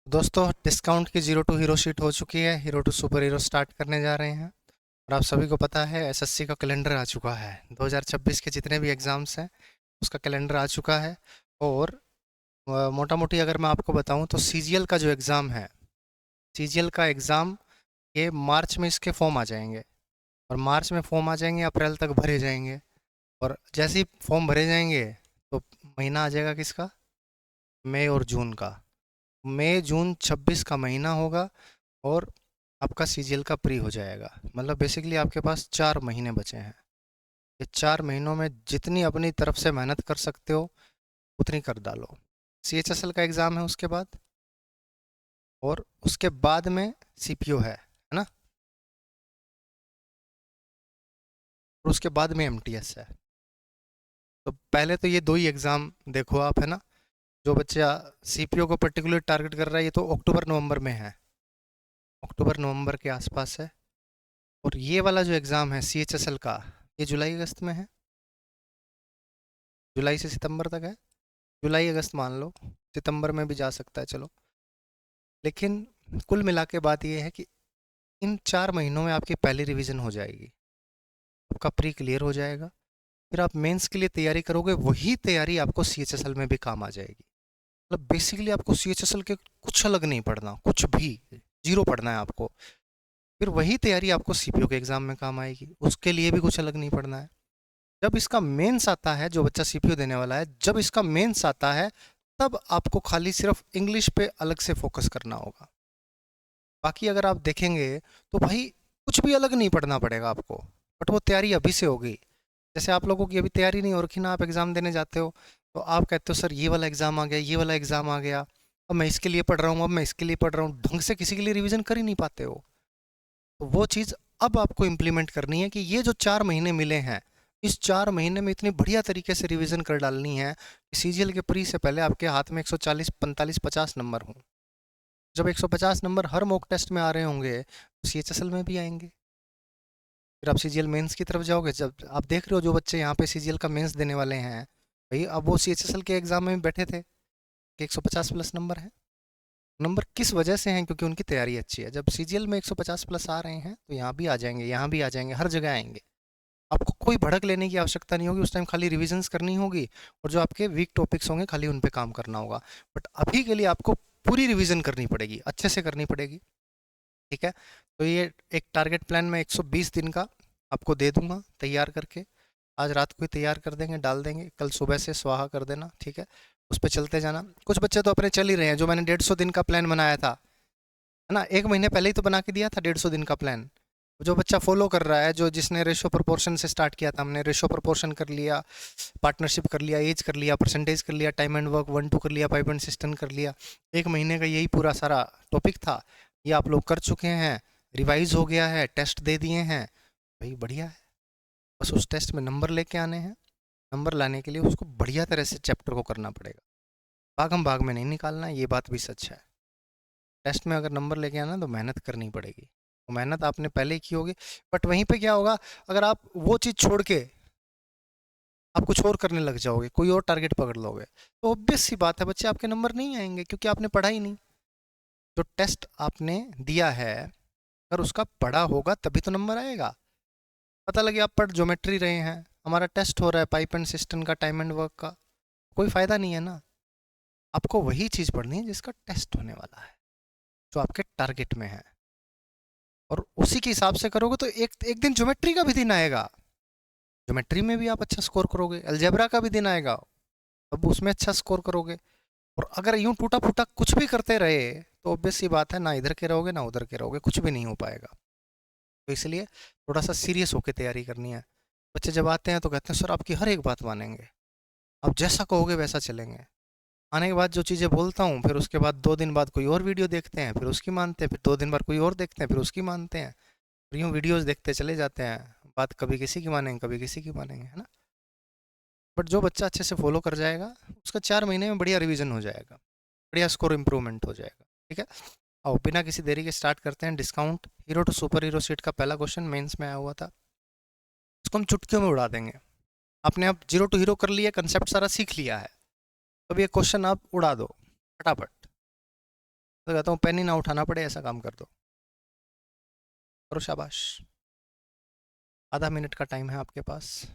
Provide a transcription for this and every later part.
दोस्तों डिस्काउंट की zero to hero sheet हो चुकी है। Hero to super hero start करने जा रहे हैं। और आप सभी को पता है एसएससी का कैलेंडर आ चुका है। 2026 के जितने भी एग्ज़ाम्स हैं उसका कैलेंडर आ चुका है। और मोटा मोटी अगर मैं आपको बताऊं तो सीजीएल का जो एग्ज़ाम है, सीजीएल का एग्ज़ाम ये मार्च में इसके फॉर्म आ जाएंगे। और मार्च में फॉर्म आ जाएंगे, अप्रैल तक भरे जाएंगे। और जैसे ही फॉर्म भरे जाएंगे तो महीना आ जाएगा किसका? मई और जून का। मई जून 26 का महीना होगा और आपका सीजीएल का प्री हो जाएगा। मतलब बेसिकली आपके पास 4 महीने बचे हैं। ये 4 महीनों में जितनी अपनी तरफ से मेहनत कर सकते हो उतनी कर डालो। सीएचएसएल का एग्ज़ाम है उसके बाद, और उसके बाद में सीपीओ है ना। और उसके बाद में एमटीएस है। तो पहले तो ये दो ही एग्ज़ाम देखो आप, है ना। जो बच्चा सीपीओ को पर्टिकुलर टारगेट कर रहा है ये तो अक्टूबर नवंबर में है, अक्टूबर नवंबर के आसपास है। और ये वाला जो एग्ज़ाम है सीएचएसएल का, ये जुलाई अगस्त में है। जुलाई से सितंबर तक है। जुलाई अगस्त मान लो, सितंबर में भी जा सकता है, चलो। लेकिन कुल मिला के बात ये है कि इन 4 महीनों में आपकी पहली रिवीजन हो जाएगी, आपका प्री क्लियर हो जाएगा। फिर आप मेंस के लिए तैयारी करोगे, वही तैयारी आपको सीएचएसएल में भी काम आ जाएगी। मतलब बेसिकली आपको सीएचएसएल के कुछ अलग नहीं पढ़ना, कुछ भी जीरो पढ़ना है आपको। फिर वही तैयारी आपको सीपीओ के एग्जाम में काम आएगी, उसके लिए भी कुछ अलग नहीं पढ़ना है। जब इसका मेंस आता है, जो बच्चा सीपीओ देने वाला है, जब इसका मेंस आता है तब आपको खाली सिर्फ इंग्लिश पे अलग से फोकस करना होगा। बाकी अगर आप देखेंगे तो भाई कुछ भी अलग नहीं पढ़ना पड़ेगा आपको, बट वो तैयारी अभी से होगी। जैसे आप लोगों की अभी तैयारी नहीं हो रखी ना, आप एग्ज़ाम देने जाते हो तो आप कहते हो सर ये वाला एग्ज़ाम आ गया, ये वाला एग्ज़ाम आ गया, अब मैं इसके लिए पढ़ रहा हूँ, अब मैं इसके लिए पढ़ रहा हूँ, ढंग से किसी के लिए रिवीजन कर ही नहीं पाते हो। तो वो चीज़ अब आपको इम्प्लीमेंट करनी है कि ये जो 4 महीने मिले हैं, इस 4 महीने में इतनी बढ़िया तरीके से रिवीजन कर डालनी है कि सीजीएल के प्री से पहले आपके हाथ में 140 45 50 नंबर हों। जब 150 नंबर हर मॉक टेस्ट में आ रहे होंगे तो सीएचएसएल में भी आएंगे। फिर आप सीजीएल मेंस की तरफ जाओगे। जब आप देख रहे हो जो बच्चे यहाँ पे सीजीएल का मेंस देने वाले हैं, भाई अब वो सीएचएसएल के एग्जाम में बैठे थे कि 150 प्लस नंबर है। नंबर किस वजह से हैं? क्योंकि उनकी तैयारी अच्छी है। जब सीजीएल में 150 प्लस आ रहे हैं तो यहाँ भी आ जाएंगे, यहाँ भी आ जाएंगे, हर जगह आएंगे। आपको कोई भड़क लेने की आवश्यकता नहीं होगी। उस टाइम खाली रिविजन्स करनी होगी और जो आपके वीक टॉपिक्स होंगे खाली उन पे काम करना होगा। बट अभी के लिए आपको पूरी रिवीजन करनी पड़ेगी, अच्छे से करनी पड़ेगी। ठीक है। तो ये एक टारगेट प्लान मैं 120 दिन का आपको दे दूंगा तैयार करके। आज रात को ही तैयार कर देंगे, डाल देंगे, कल सुबह से स्वाहा कर देना। ठीक है। उस पर चलते जाना। कुछ बच्चे तो अपने चल ही रहे हैं। जो मैंने 150 दिन का प्लान बनाया था, है ना, 1 महीने पहले ही तो बना के दिया था 150 दिन का प्लान। जो बच्चा फॉलो कर रहा है, जो जिसने रेशो प्रोपोर्शन से स्टार्ट किया था, हमने रेशो प्रोपोर्शन कर लिया, पार्टनरशिप कर लिया, एज कर लिया, परसेंटेज कर लिया, टाइम एंड वर्क 1 2 कर लिया, पाइप एंड सिस्टम कर लिया। 1 महीने का यही पूरा सारा टॉपिक था। ये आप लोग कर चुके हैं, रिवाइज हो गया है, टेस्ट दे दिए हैं, भाई बढ़िया है। बस उस टेस्ट में नंबर लेके आने हैं। नंबर लाने के लिए उसको बढ़िया तरह से चैप्टर को करना पड़ेगा। भागम भाग में नहीं निकालना है, ये बात भी सच है। टेस्ट में अगर नंबर लेके आना तो मेहनत करनी पड़ेगी। तो मेहनत आपने पहले ही की होगी। बट वहीं पे क्या होगा, अगर आप वो चीज़ छोड़ के आप कुछ और करने लग जाओगे, कोई और टारगेट पकड़ लोगे, तो ऑब्वियस सी बात है बच्चे आपके नंबर नहीं आएंगे, क्योंकि आपने पढ़ा ही नहीं। जो टेस्ट आपने दिया है अगर उसका पढ़ा होगा तभी तो नंबर आएगा। पता लगे आप पढ़ ज्योमेट्री रहे हैं, हमारा टेस्ट हो रहा है पाइप एंड सिस्टम का, टाइम एंड वर्क का, कोई फ़ायदा नहीं है ना। आपको वही चीज़ पढ़नी है जिसका टेस्ट होने वाला है, जो आपके टारगेट में है। और उसी के हिसाब से करोगे तो एक एक दिन ज्योमेट्री का भी दिन आएगा, ज्योमेट्री में भी आप अच्छा स्कोर करोगे। अलजेब्रा का भी दिन आएगा, अब उसमें अच्छा स्कोर करोगे। और अगर यूं टूटा फूटा कुछ भी करते रहे तो ऑब्वियस सी बात है, ना इधर के रहोगे ना उधर के रहोगे, कुछ भी नहीं हो पाएगा। तो इसलिए थोड़ा सा सीरियस होकर तैयारी करनी है। बच्चे जब आते हैं तो कहते हैं सर आपकी हर एक बात मानेंगे, आप जैसा कहोगे वैसा चलेंगे। आने के बाद जो चीज़ें बोलता हूँ फिर उसके बाद 2 दिन बाद कोई और वीडियो देखते हैं, फिर उसकी मानते हैं, फिर 2 दिन बाद कोई और देखते हैं, फिर उसकी मानते हैं। फिर यूँ वीडियोज़ देखते चले जाते हैं, बात कभी किसी की मानेंगे कभी किसी की मानेंगे, है ना। बट जो बच्चा अच्छे से फॉलो कर जाएगा उसका 4 महीने में बढ़िया रिवीजन हो जाएगा, बढ़िया स्कोर इंप्रूवमेंट हो जाएगा। ठीक है। और बिना किसी देरी के स्टार्ट करते हैं। Discount hero to super hero sheet का पहला क्वेश्चन मेंस में आया हुआ था, इसको हम चुटकियों में उड़ा देंगे। आपने अब जीरो टू हीरो कर लिया, कंसेप्ट सारा सीख लिया है, अब ये क्वेश्चन आप उड़ा दो फटाफट। तो कहता हूँ पेन ही ना उठाना पड़े, ऐसा काम कर दो। करो, शाबाश। आधा मिनट का टाइम है आपके पास।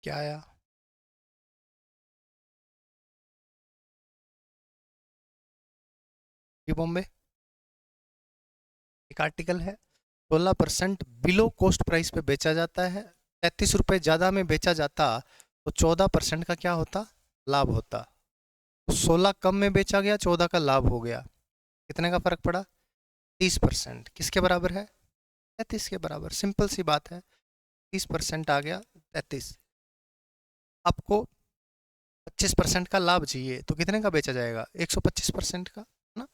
क्या आया? ये बॉम्बे एक आर्टिकल है, 16% बिलो कोस्ट प्राइस पे बेचा जाता है, 33 रुपये ज़्यादा में बेचा जाता तो 14% का क्या होता, लाभ होता। तो 16 कम में बेचा गया, 14 का लाभ हो गया। कितने का फर्क पड़ा? 30%। किसके बराबर है? 33 के बराबर। सिंपल सी बात है, 30% आ गया 33। आपको 25% का लाभ चाहिए तो कितने का बेचा जाएगा? 125% का, है ना।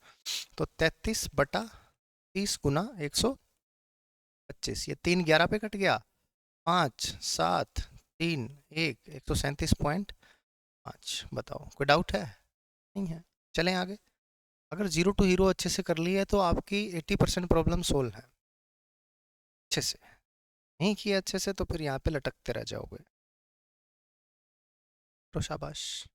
तो 33/30 गुना 125, ये 3 11 पे कट गया, 5 7 3 1 137.5। बताओ, कोई डाउट है? नहीं है। चलें आगे। अगर जीरो टू हीरो अच्छे से कर ली है तो आपकी 80% प्रॉब्लम सोल्व है अच्छे से। नहीं किया अच्छे से तो फिर यहाँ पे लटकते रह जाओगे। तो शाबाश।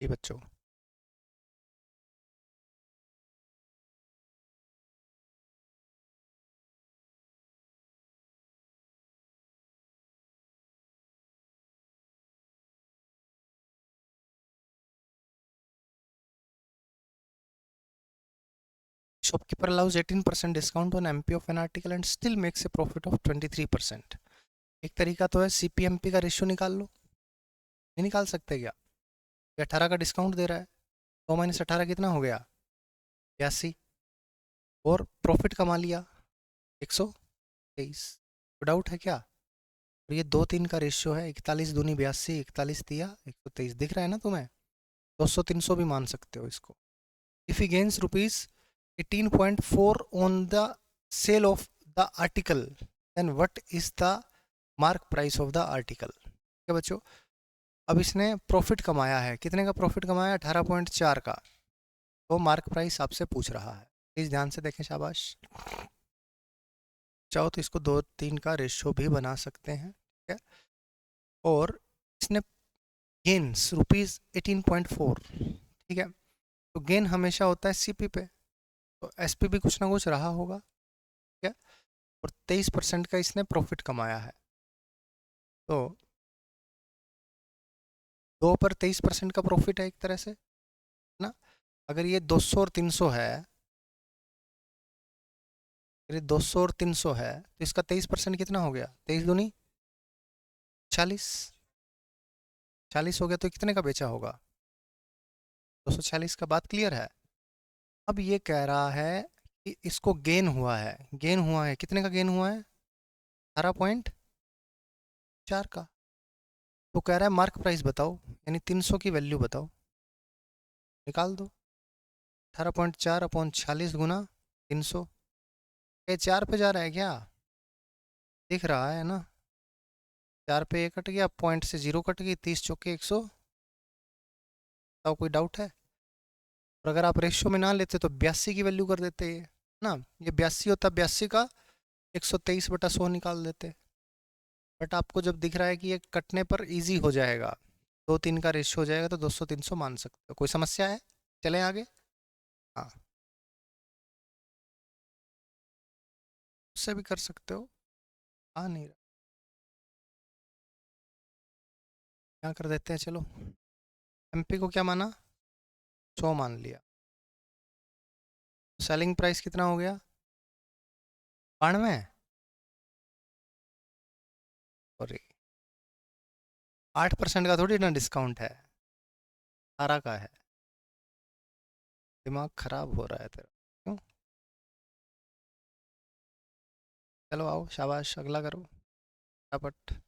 ये बच्चों, shopkeeper allows 18% discount on MP of an article and still makes a profit of 23%। एक तरीका तो है CPMP का रेशियो निकाल लो। नहीं निकाल सकते क्या? ये 18 का डिस्काउंट दे रहा है, 100 - 18 कितना हो गया? 82। और प्रॉफिट कमा लिया 123। तो डाउट है क्या? और ये 2 3 का रेशियो है, 41 दूनी 82, 41 दिया 123। दिख रहा है ना तुम्हें? 200 300 भी मान सकते हो इसको। If he gains rupees 18.4 on the sale of the article, then what is the mark price of the article? क्या बच्चों, अब इसने प्रॉफिट कमाया है, कितने का प्रॉफिट कमाया? 18.4 का। तो मार्क प्राइस आपसे पूछ रहा है, प्लीज ध्यान से देखें, शाबाश। चाहो तो इसको 2 3 का रेशियो भी बना सकते हैं, ठीक है। और इसने गेन्स रुपीज 18.4, ठीक है। तो गेन हमेशा होता है सीपी पे, तो एसपी भी कुछ ना कुछ रहा होगा, ठीक है। और 23% का इसने प्रॉफिट कमाया है, तो 2 पर 23% का प्रॉफिट है एक तरह से, है ना। अगर ये 200 और 300 है, अगर ये 200 और 300 है तो इसका 23% कितना हो गया? 23 दूनी 40, 40 हो गया, तो कितने का बेचा होगा? 246 का। बात क्लियर है? अब ये कह रहा है कि इसको गेन हुआ है, गेन हुआ है, कितने का गेन हुआ है? 18.4 का। तो कह रहा है मार्क प्राइस बताओ, यानी 300 की वैल्यू बताओ। निकाल दो। 18.4 अपॉन 40 गुना 300। ये 4 पे जा रहा है क्या? दिख रहा है ना, 4 पे ए कट गया, पॉइंट से 0 कट गई, 30 चौके 100। बताओ कोई डाउट है? और अगर आप रेशियो में ना लेते तो 82 की वैल्यू कर देते ये ना, ये 82 होता, 82 का 123/100 निकाल देते। बट आपको जब दिख रहा है कि ये कटने पर इजी हो जाएगा, 2-3 का रेशियो हो जाएगा, तो 200-300 मान सकते हो। कोई समस्या है? चलें आगे। हाँ, उससे भी कर सकते हो। हाँ नहीं रहा, क्या कर देते हैं, चलो। एमपी को क्या माना? 100 मान लिया। सेलिंग प्राइस कितना हो गया? 92। सॉरी, 8% का थोड़ी ना डिस्काउंट है, 18 का है। दिमाग खराब हो रहा है तेरा, क्यों? चलो आओ, शाबाश, अगला करो फटाफट।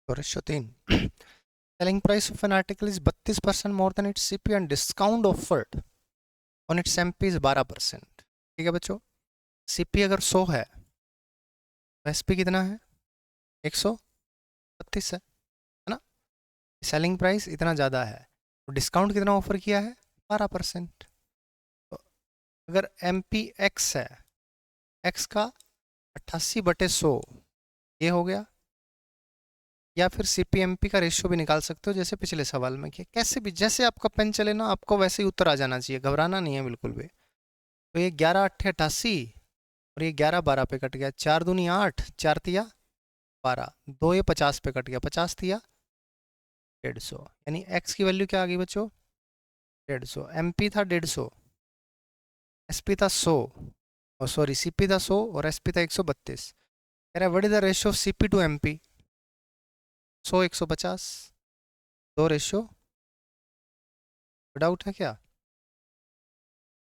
तो ratio 3, selling price of an article is 32% more than it's CP and discount offered on it's MP is 12%। ठीक है बच्चों, सीपी अगर 100 है तो एसपी कितना है? 132 है ना। सेलिंग प्राइस इतना ज़्यादा है, तो डिस्काउंट कितना ऑफर किया है? 12%। तो अगर एम पी एक्स है, एक्स का 88/100 ये हो गया। या फिर सी पी एम पी का रेशियो भी निकाल सकते हो, जैसे पिछले सवाल में किया। कैसे भी, जैसे आपका पेन चले ना, आपको वैसे ही उत्तर आ जाना चाहिए, घबराना नहीं है बिल्कुल भी। तो ये 11×8 = 88 और ये 11/12 पे कट गया, 4×2 = 8, 4×3 = 12, 2 ये 50 पे कट गया, 50×3 = 150। यानी एक्स की वैल्यू क्या आ गई बच्चों? 150। एम पी था 150, एस पी था 100, और सॉरी सी पी था 100 और एस पी था 132। कह रहा है what is the ratio of C P to M P? 100/150, 2 ratio. Doubt है क्या?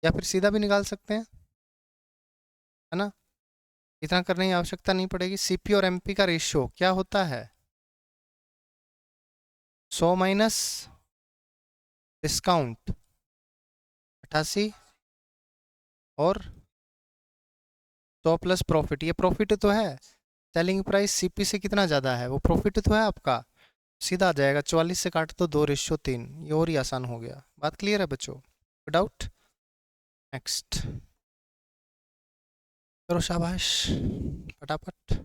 या फिर सीधा भी निकाल सकते हैं, है ना। इतना करने की आवश्यकता नहीं पड़ेगी। सीपी और एमपी का रेशियो क्या होता है? 100 माइनस डिस्काउंट 88 और 100 प्लस प्रॉफिट। ये प्रॉफिट तो है, सेलिंग प्राइस सीपी से कितना ज़्यादा है, वो प्रॉफिट तो है आपका। सीधा आ जाएगा, 44 से काट तो 2:3, ये और ही आसान हो गया। बात क्लियर है बच्चों? डाउट? नेक्स्ट करो, शाबाश, फटाफट।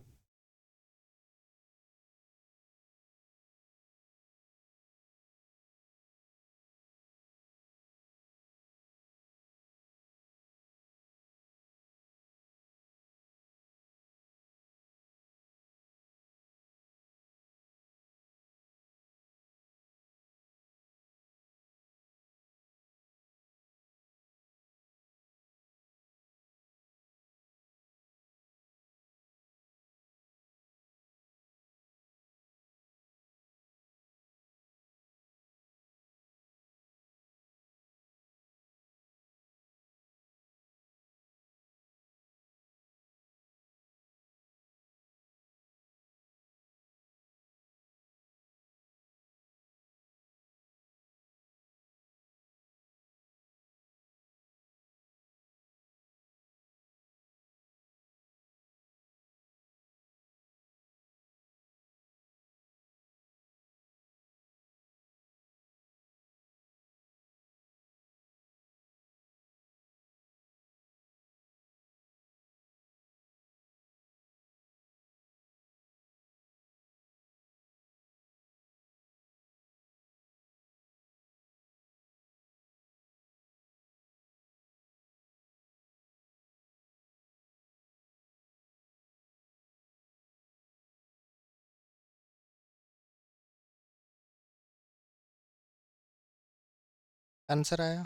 आंसर आया।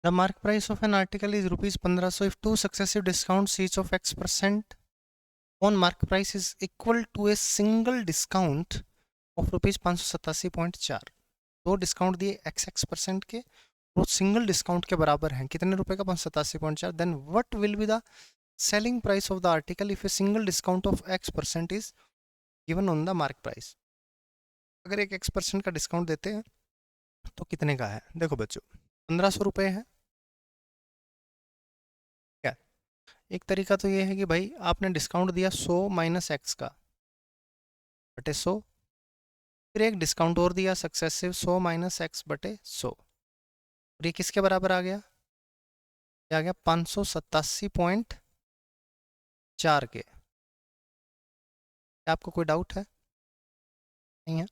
The mark price of an article is rupees 1500 if two successive discounts each of X% on mark price is equal to a single discount of rupees 587.4। दो डिस्काउंट दिए x% के, वो single discount के बराबर हैं, कितने रुपए का? 587.4। Then what will be the selling price of the article if a single discount of x% is given on the mark price. अगर एक x% का डिस्काउंट देते हैं तो कितने का है? देखो बच्चों, 1500 रुपये है। क्या एक तरीका तो ये है कि भाई आपने डिस्काउंट दिया 100 माइनस एक्स का बटे 100, फिर एक डिस्काउंट और दिया सक्सेसिव 100 माइनस एक्स बटे 100, और ये किसके बराबर आ गया? ये आ गया 587.4 के। क्या आपको कोई डाउट है? नहीं है?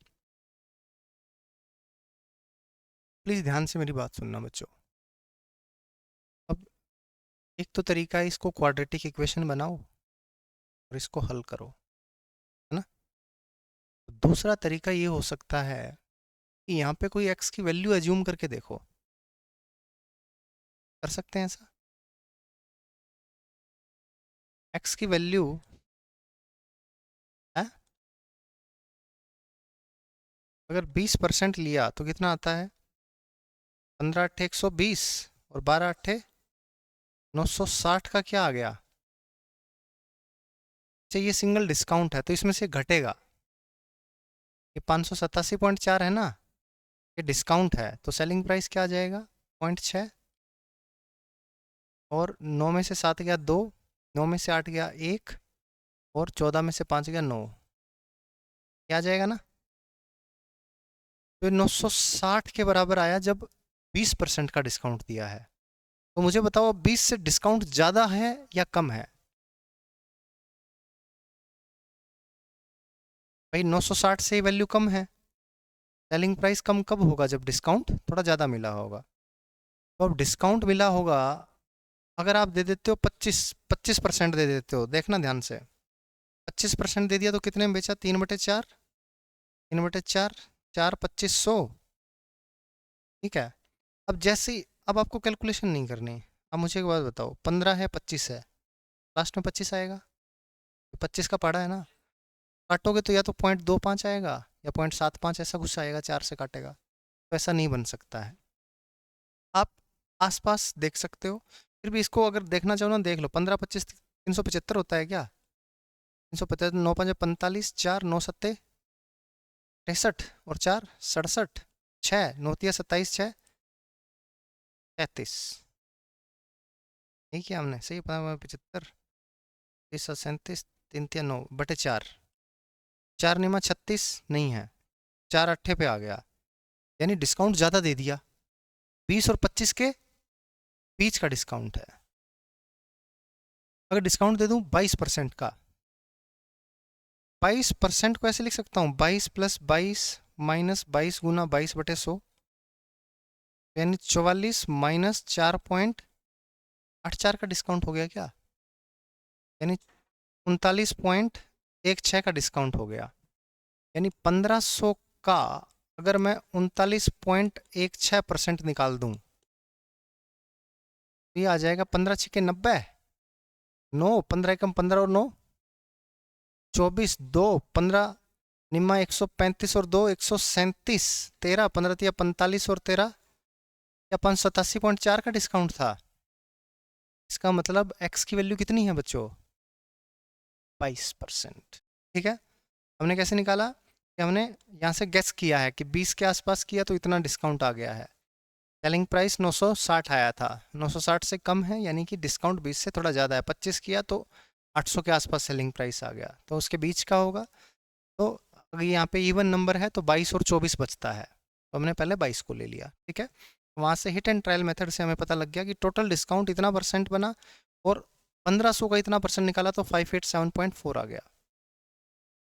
प्लीज़ ध्यान से मेरी बात सुनना बच्चों। अब एक तो तरीका है, इसको क्वाड्रेटिक इक्वेशन बनाओ और इसको हल करो, है ना। दूसरा तरीका ये हो सकता है कि यहाँ पे कोई एक्स की वैल्यू एज्यूम करके देखो, कर सकते हैं ऐसा? एक्स की वैल्यू है, अगर 20% लिया तो कितना आता है? 15 अट्ठे 120 और 12 अट्ठे 960 का क्या आ गया? अच्छा, ये सिंगल डिस्काउंट है तो इसमें से घटेगा। ये 587.4 है ना, ये डिस्काउंट है तो सेलिंग प्राइस क्या आ जाएगा? 0.6, और 9 में से 7 गया 2, 9 में से 8 गया 1, और 14 में से 5 गया 9, क्या आ जाएगा ना? तो 960 के बराबर आया जब 20% का डिस्काउंट दिया है। तो मुझे बताओ 20 से डिस्काउंट ज़्यादा है या कम है? भाई 960 से वैल्यू कम है। सेलिंग प्राइस कम कब होगा? जब डिस्काउंट थोड़ा ज़्यादा मिला होगा। तो अब डिस्काउंट मिला होगा, अगर आप दे देते हो 25% दे देते हो, देखना ध्यान से, 25% दे दिया तो कितने में बेचा? 3/4, 3/4, 4/2500। ठीक है। अब जैसे ही, अब आपको कैलकुलेशन नहीं करनी। अब मुझे एक बात बताओ, 15 है 25 है, लास्ट में 25 आएगा, 25 का पड़ा है ना, काटोगे तो या तो 0.25 आएगा या 0.75, ऐसा कुछ आएगा, 4 से काटेगा, तो ऐसा नहीं बन सकता है। आप आसपास देख सकते हो, फिर भी इसको अगर देखना चाहो ना देख लो, 15 25 375 होता है क्या? 375, 9 5 45, 4 9 7 63 और 4 67, 6 9 3 27, 6 33। यही किया हमने, सही? 75 37 3 3 9 बटे 4, 4 निमा 36 नहीं है, 4 अट्ठे पे आ गया, यानी डिस्काउंट ज़्यादा दे दिया। 20 और 25 के बीच का डिस्काउंट है। अगर डिस्काउंट दे दूं 22% का, 22% को ऐसे लिख सकता हूँ, 22 + 22 - 22 × 22/100, यानी 44 - 4.84 का डिस्काउंट हो गया क्या? यानी 39.16 का डिस्काउंट हो गया। यानी 1500 का अगर मैं 39.16% निकाल दूं तो ये आ जाएगा 15 × 90, 9 15 एकम 15 और 9 24, 2 15 निम्मा 135 और 2 137, 13 15 तिया 45 और 13 या 587.4 का डिस्काउंट था। इसका मतलब x की वैल्यू कितनी है बच्चों? 22%। ठीक है। हमने कैसे निकाला कि हमने यहाँ से गेस किया है कि 20 के आसपास किया तो इतना डिस्काउंट आ गया है। सेलिंग प्राइस 960 आया था, 960 से कम है यानी कि डिस्काउंट 20 से थोड़ा ज़्यादा है। 25 किया तो 800 के आसपास सेलिंग प्राइस आ गया, तो उसके बीच का होगा। तो अगर यहाँ पे इवन नंबर है तो 22 और 24 बचता है, तो हमने पहले 22 को ले लिया। ठीक है। वहाँ से हिट एंड ट्रायल मेथड से हमें पता लग गया कि टोटल डिस्काउंट इतना % बना, और 1500 का इतना % निकाला तो 587.4 आ गया।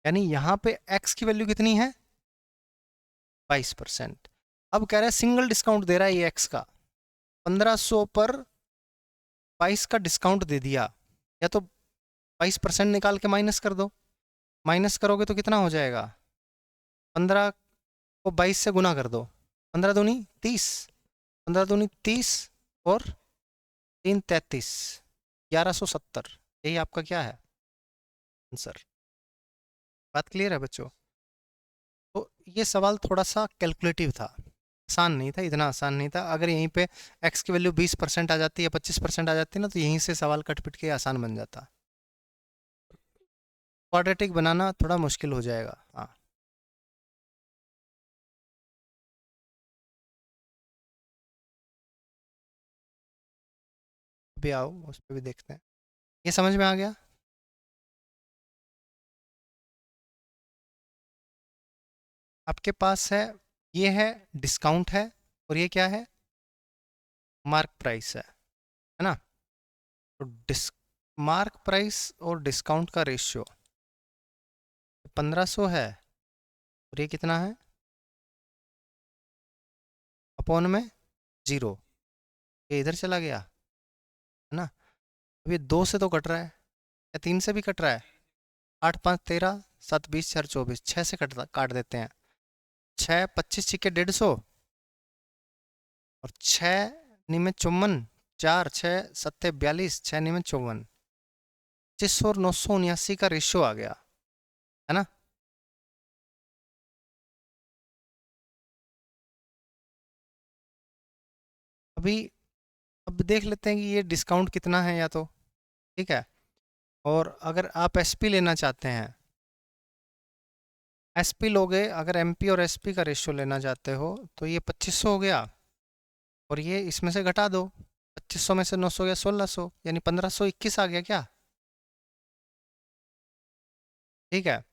यानी यहाँ पे x की वैल्यू कितनी है? 22%। अब कह रहा है सिंगल डिस्काउंट दे रहा है ये x का, 1500 पर 22 का डिस्काउंट दे दिया, या तो 22% निकाल के माइनस कर दो। माइनस करोगे तो कितना हो जाएगा, 15 को 22 से गुना कर दो, 15 दूनी 30, 15 दूनी 30 और 3 33, 1170। यही आपका क्या है आंसर। बात क्लियर है बच्चों। तो ये सवाल थोड़ा सा कैलकुलेटिव था, आसान नहीं था, इतना आसान नहीं था। अगर यहीं पे x की वैल्यू 20% आ जाती या 25% आ जाती ना, तो यहीं से सवाल कट पिट के आसान बन जाता। क्वाड्रेटिक बनाना थोड़ा मुश्किल हो जाएगा। हाँ, अभी आओ उस पर भी देखते हैं। ये समझ में आ गया। आपके पास है, ये है डिस्काउंट है, और ये क्या है, मार्क प्राइस है ना। तो मार्क प्राइस और डिस्काउंट का रेशियो 1500 है, और ये कितना है, अपॉन में 0, ये इधर चला गया है ना। अब ये 2 से तो कट रहा है, या 3 से भी कट रहा है। 8 5 13, 7 20 4 24, 6 से काट देते हैं। 6 25 छिके 150, और 6 निमे 54, 4 6 7 42, 6 निमे 54, 2500 और 979 का रेशियो आ गया है ना। अभी अब देख लेते हैं कि ये डिस्काउंट कितना है, या तो ठीक है। और अगर आप एसपी लेना चाहते हैं, एसपी लोगे, अगर एमपी और एसपी का रेशियो लेना चाहते हो, तो ये 2500 हो गया, और ये इसमें से घटा दो, 2500 में से 900 गया 1600, यानी 1521 आ गया क्या। ठीक है,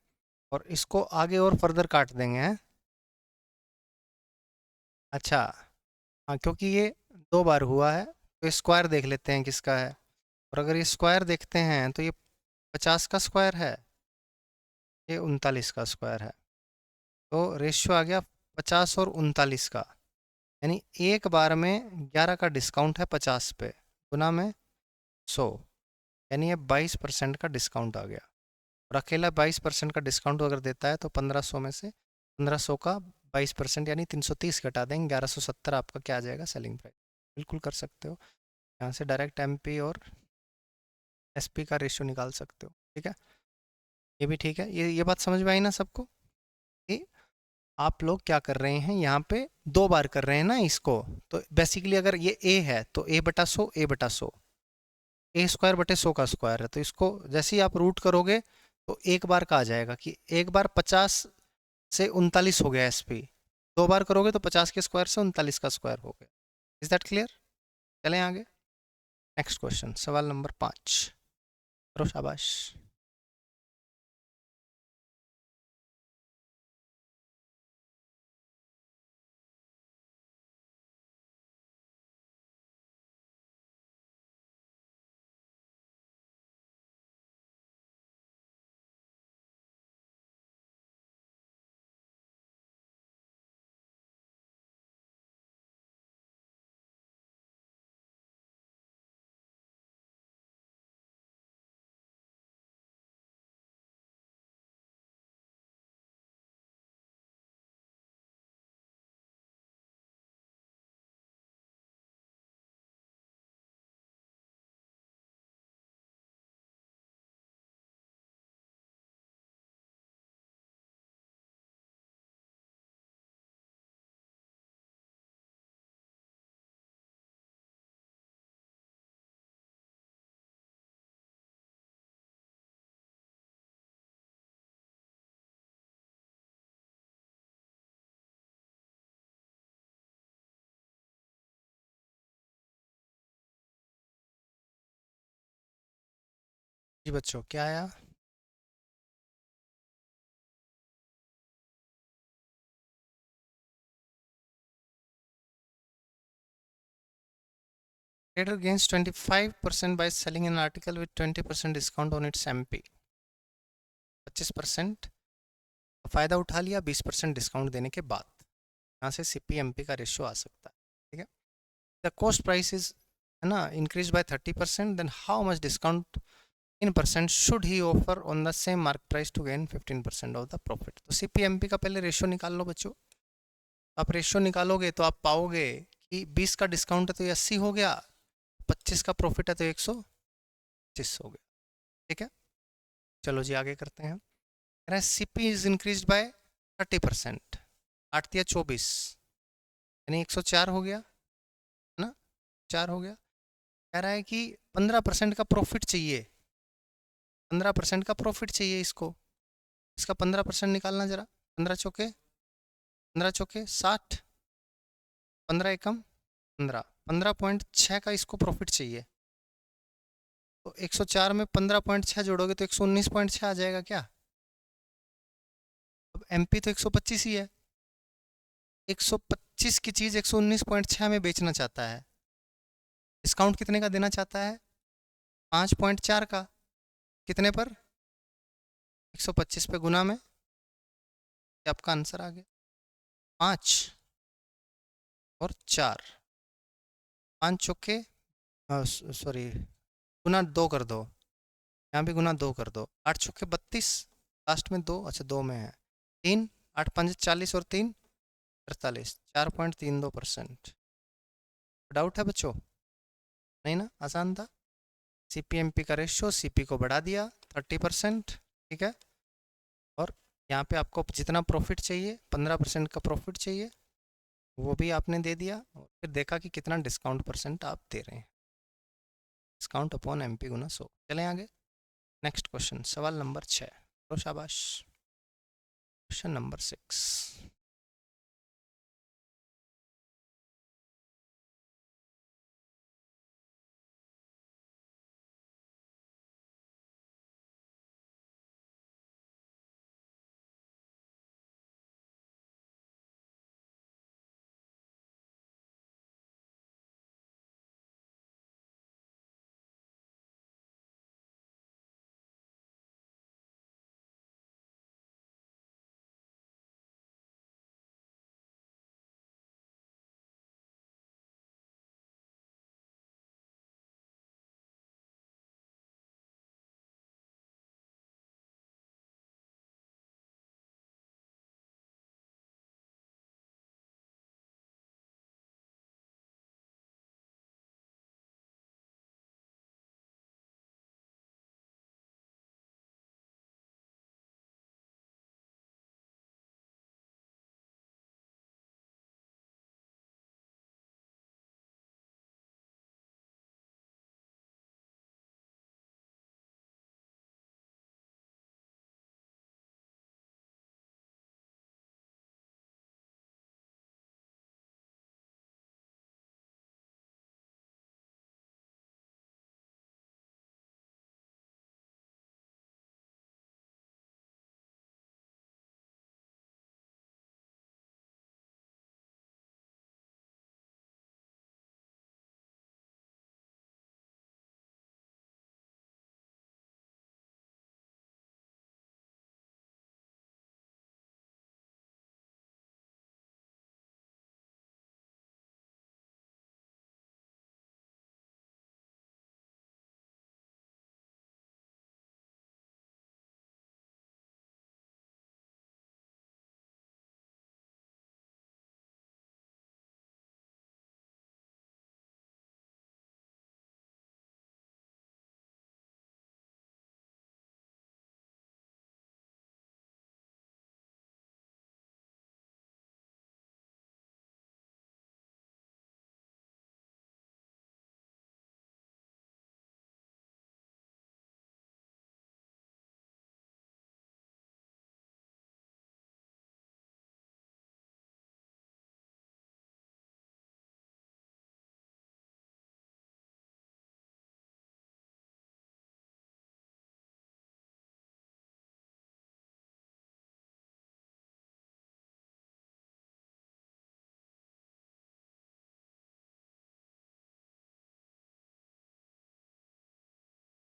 और इसको आगे और फर्दर काट देंगे हैं। अच्छा, हाँ, क्योंकि ये 2 बार हुआ है, तो स्क्वायर देख लेते हैं किसका है। और अगर ये स्क्वायर देखते हैं, तो ये 50 का स्क्वायर है, ये 39 का स्क्वायर है। तो रेशियो आ गया 50 और 39 का, यानी एक बार में 11 का डिस्काउंट है 50 पे, गुना में 100, यानी ये 22% का डिस्काउंट आ गया। और अकेला 22% का डिस्काउंट अगर देता है, तो 1500 में से 1500 का 22% यानी 330 घटा देंगे, 1170 आपका क्या आ जाएगा, सेलिंग प्राइस। बिल्कुल कर सकते हो, यहाँ से डायरेक्ट एमपी और एसपी का रेशियो निकाल सकते हो। ठीक है, ये भी ठीक है। ये बात समझ में आई ना सबको। कि आप लोग क्या कर रहे हैं, यहाँ पे 2 बार कर रहे हैं ना इसको। तो बेसिकली अगर ये ए है, तो ए बटा 100, ए बटा 100, ए स्क्वायर बटे 100 का स्क्वायर है। तो इसको जैसे ही आप रूट करोगे, तो एक बार का आ जाएगा, कि एक बार 50 से 39 हो गया एसपी, 2 बार करोगे तो 50 के स्क्वायर से 39 का स्क्वायर हो गया। Is that clear. चलें आगे, नेक्स्ट क्वेश्चन, सवाल नंबर 5, करो शाबाश। जी बच्चों, क्या आया। Trader gains 25% by selling an article with 20% discount on its MP। 25% फ़ायदा उठा लिया 20% डिस्काउंट देने के बाद। यहाँ से सीपी एमपी का रेशियो आ सकता है। ठीक है, द कॉस्ट प्राइस इज, है ना, increase by 30%, then how much discount in percent should he offer on the same mark price to gain 15% of the profit. तो सीपीएमपी का पहले रेशियो निकाल लो बच्चों। आप रेशियो निकालोगे तो आप पाओगे कि 20 का डिस्काउंट है तो ये 80 हो गया, 25 का प्रॉफिट है तो 125 हो गया। ठीक है, चलो जी आगे करते हैं। कह रहा है सीपी इज इंक्रीज बाय 30%, 8 या 24 यानी 104 हो गया, है ना, 4 हो गया। कह रहा है कि 15% का प्रॉफिट चाहिए, 15% का प्रॉफिट चाहिए इसको। इसका 15% निकालना जरा। 15 चौके 60, 15 एकम 15, 15.6 का इसको प्रॉफिट चाहिए। तो 104 में 15.6 जोड़ोगे तो 119.6 आ जाएगा क्या? अब एमपी तो 125 ही है, 125 की चीज़ 119.6 में बेचना चाहता है। डिस्काउंट कितने का देना चाहता है? 5.4 का। कितने पर? 125 पे गुना में। ये आपका आंसर आ गया 5 और 4। 5 चौके, सॉरी, गुना 2 कर दो, यहाँ भी गुना 2 कर दो। 8 चौके 32, लास्ट में 2, अच्छा 2 में है 3, 8 5 40 और 3 48, 4.32%। डाउट है बच्चों? नहीं ना, आसान था। सीपीएमपी का रेशियो, सीपी को बढ़ा दिया 30%, ठीक है। और यहाँ पे आपको जितना प्रॉफिट चाहिए, 15% का प्रॉफिट चाहिए, वो भी आपने दे दिया। और फिर देखा कि कितना डिस्काउंट परसेंट आप दे रहे हैं। डिस्काउंट अपॉन एमपी गुना 100। चलें आगे। नेक्स्ट क्वेश्चन, सवाल नंबर 6। तो शाबाश। Question number 6।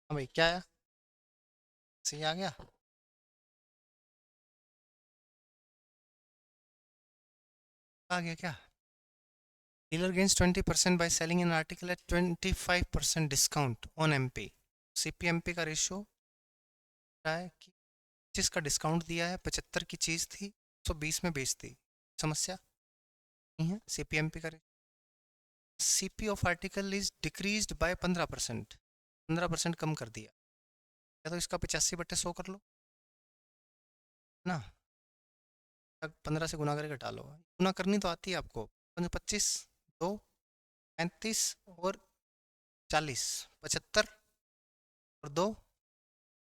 हाँ भाई, क्या है? सही आ गया? आ गया क्या? Dealer gains 20% by selling an article at 25% discount on MP. CPMP का रेशियो है कि जिसका डिस्काउंट दिया है 75 की चीज़ थी 120 में बेचती, समस्या नहीं है। CPMP का CP of article is decreased bye 15%, 15% कम कर दिया, या तो इसका 85/100 कर लो ना, 15 से गुना करके घटा लो, गुना करनी तो आती है आपको। 25, 2, 35 और 40, 75 और 2,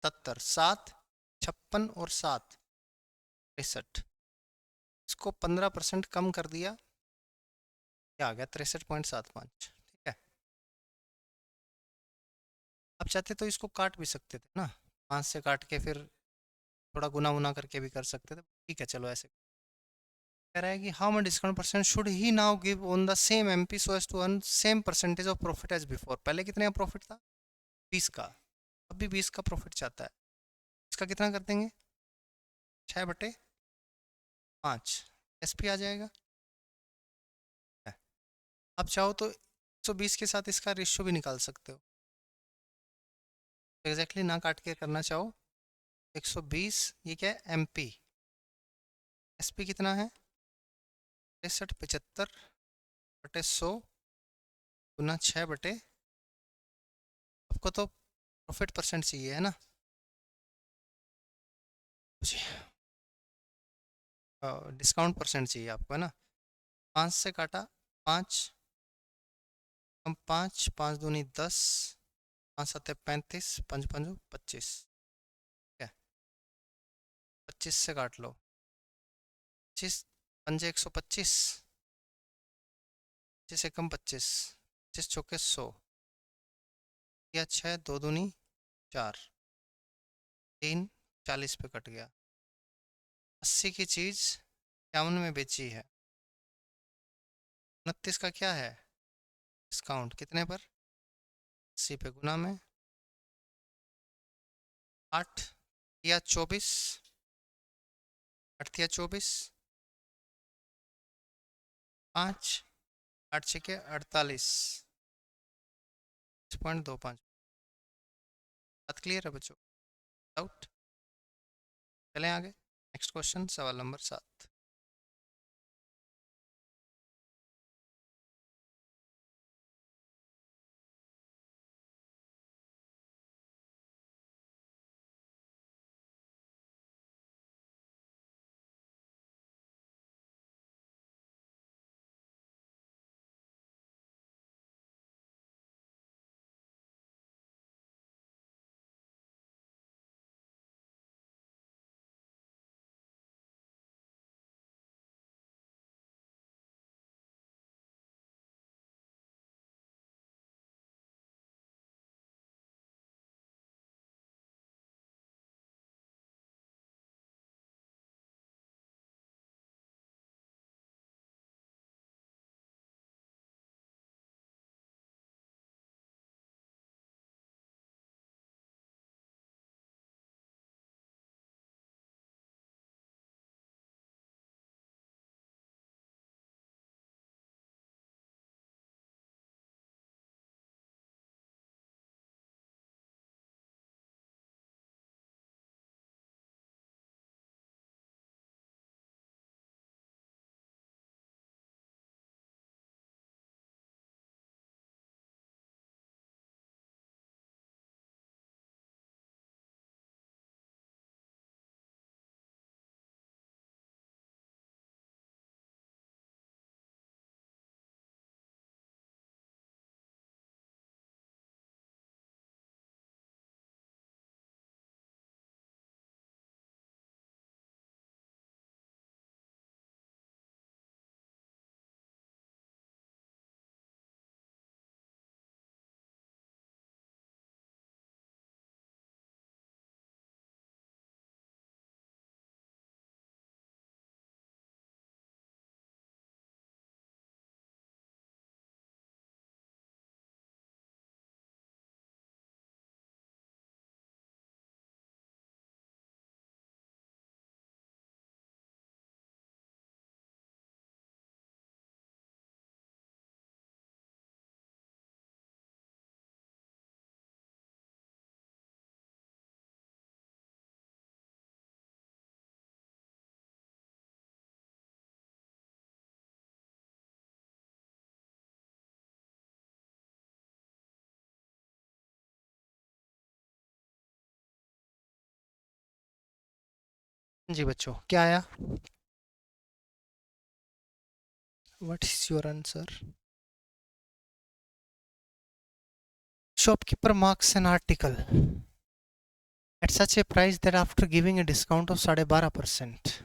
70, 7, 56 और 7, 63। इसको 15% कम कर दिया, क्या आ गया 63.75। ठीक है, अब चाहते तो इसको काट भी सकते थे ना, 5 से काट के फिर थोड़ा गुना वुना करके भी कर सकते थे। ठीक है चलो ऐसे कह रहा है कि how much discount percent should he now give on the same MP so as to earn same percentage of profit as before. पहले कितने का प्रॉफिट था, 20 का, अब भी 20 का प्रॉफिट चाहता है। इसका कितना कर देंगे, 6/5 एसपी आ जाएगा। अब चाहो तो 120 के साथ इसका रेशियो भी निकाल सकते हो, एग्जैक्टली ना काट के करना चाहो 120, ये क्या है एमपी, एसपी कितना है 63/75/100 गुना 6/, आपको तो प्रॉफिट परसेंट चाहिए है ना, डिस्काउंट परसेंट चाहिए आपको है ना। 5 से काटा 5, हम 5, 5 दूनी 10, 5 7 35, 5 5 25, ठीक है 25 से काट लो, 25 5 125, 25 एकम 25, 25 चौके 100, या 6 2 दूनी 4, 3 40 पे कट गया, 80 की चीज़ 51 में बेची है, 29 का क्या है डिस्काउंट, कितने पर 80 पे गुना में 8 या 24, 8 या 24, 5, 8 6 48, 6.25। बात क्लियर है बच्चों, डाउट? चलें आगे, नेक्स्ट क्वेश्चन सवाल नंबर 7। जी बच्चों, क्या आया? What is your answer? Shopkeeper marks an article at such a price that after giving a discount of 12.5%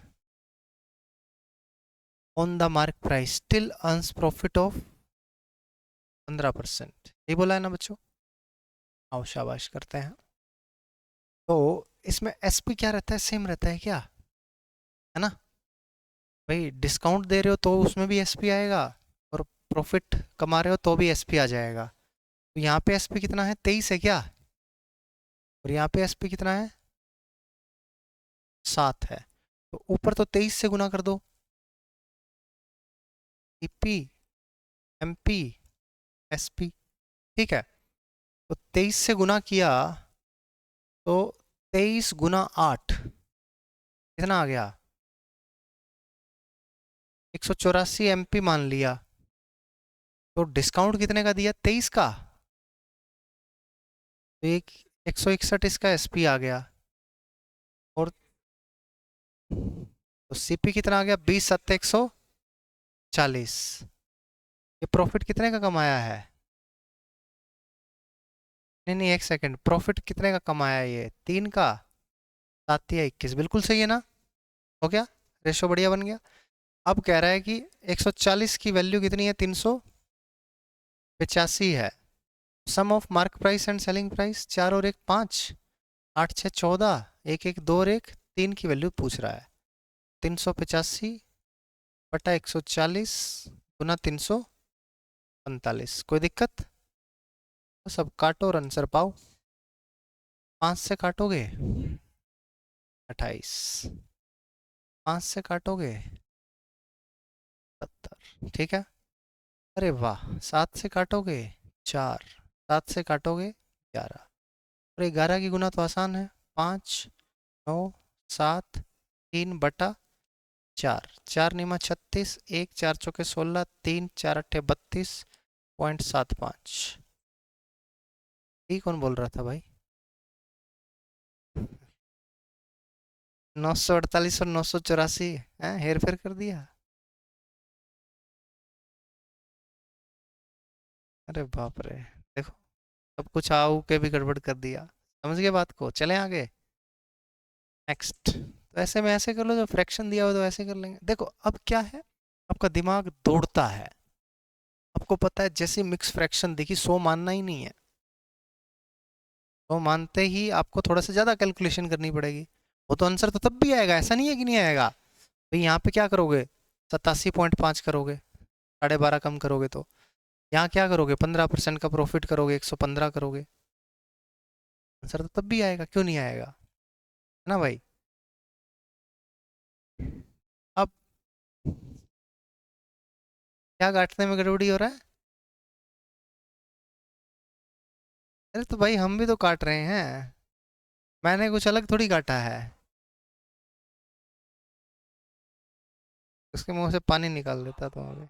on the mark price still earns profit of 15%। ये बोला है ना बच्चों? आओ शाबाश करते हैं। तो इसमें एसपी क्या रहता है? सेम रहता है क्या? है ना भाई, डिस्काउंट दे रहे हो तो उसमें भी एसपी आएगा, और प्रॉफिट कमा रहे हो तो भी एसपी आ जाएगा। तो यहाँ पे एसपी कितना है? 23 है क्या? और यहाँ पे एसपी कितना है? 7 है। तो ऊपर तो 23 से गुना कर दो। EP, MP, SP. ठीक है, तो 23 से गुना किया तो 23 गुना 8 कितना आ गया? 184 एमपी मान लिया। तो डिस्काउंट कितने का दिया? 23 का। तो एक 161 इसका एसपी आ गया। और तो सीपी कितना आ गया? 20 + 7 = 140। ये प्रॉफिट कितने का कमाया है? नहीं नहीं, एक सेकंड, प्रॉफिट कितने का कमाया है? ये 3 का। 7 या 21, बिल्कुल सही है ना? हो गया, रेशो बढ़िया बन गया। अब कह रहा है कि 140 की वैल्यू कितनी है? 385 है। Sum of mark price and selling price, 4 और 1 5, 8 6 14, 1 1 2 और 1 3 की वैल्यू पूछ रहा है। 385/140 × 345। कोई दिक्कत? तो सब काटो और आंसर पाओ। 5 से काटोगे 28, 5 से काटोगे 70। ठीक है, अरे वाह। 7 से काटोगे 4, 7 से काटोगे 11। और 11 की गुना तो आसान है, 5 9 7 3/4। 4 निमा 36, 1 4 चौके 16, 3 4 अट्ठे 32.75। ये कौन बोल रहा था भाई? 948 और 984 है, हेर फेर कर दिया। अरे बाप रे, देखो, सब कुछ आऊ के भी गड़बड़ कर दिया। समझ गए बात को? चलें आगे। नेक्स्ट, तो ऐसे में ऐसे कर लो, जो फ्रैक्शन दिया हो तो ऐसे कर लेंगे। देखो अब क्या है, आपका दिमाग दौड़ता है। आपको पता है जैसे मिक्स फ्रैक्शन देखी 100 मानना ही नहीं है। तो मानते ही आपको थोड़ा सा ज़्यादा कैलकुलेशन करनी पड़ेगी। वो तो आंसर तो तब भी आएगा, ऐसा नहीं है कि नहीं आएगा भाई। यहाँ पे क्या करोगे? 87.5 करोगे, 12.5 कम करोगे तो। यहाँ क्या करोगे? 15% का प्रॉफिट करोगे, 115 करोगे। आंसर तो तब भी आएगा, क्यों नहीं आएगा? है ना भाई? अब क्या काटने में गड़बड़ी हो रहा है? अरे तो भाई हम भी तो काट रहे हैं, मैंने कुछ अलग थोड़ी काटा है। उसके मुंह से पानी निकाल देता तो अभी।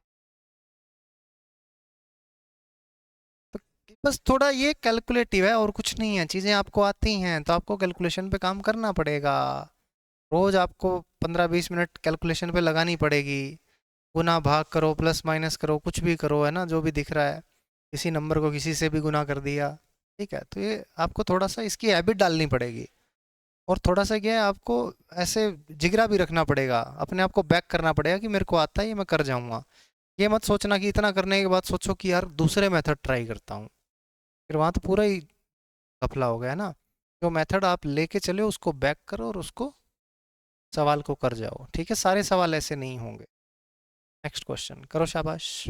तो बस थोड़ा ये कैलकुलेटिव है और कुछ नहीं है। चीज़ें आपको आती हैं तो आपको कैलकुलेशन पे काम करना पड़ेगा। रोज आपको 15-20 मिनट कैलकुलेशन पे लगानी पड़ेगी। गुना भाग करो, प्लस माइनस करो, कुछ भी करो, है ना? जो भी दिख रहा है, किसी नंबर को किसी से भी गुना कर दिया। ठीक है, तो ये आपको थोड़ा सा इसकी हैबिट डालनी पड़ेगी। और थोड़ा सा क्या है, आपको ऐसे जिगरा भी रखना पड़ेगा, अपने आप को बैक करना पड़ेगा कि मेरे को आता है, ये मैं कर जाऊंगा। ये मत सोचना कि इतना करने के बाद सोचो कि यार दूसरे मेथड ट्राई करता हूँ, फिर वहाँ तो पूरा ही घपला हो गया है ना। जो मेथड आप लेके चले उसको बैक करो और उसको सवाल को कर जाओ। ठीक है, सारे सवाल ऐसे नहीं होंगे। नेक्स्ट क्वेश्चन करो, शाबाश।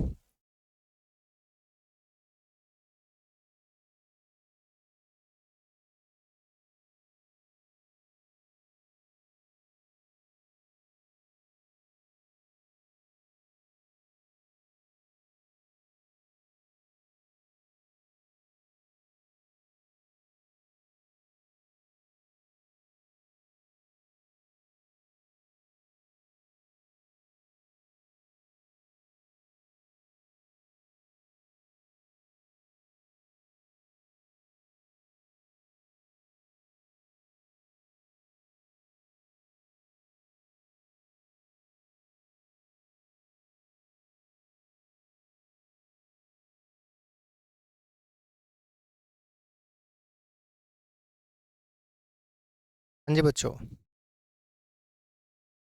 हाँ जी बच्चों,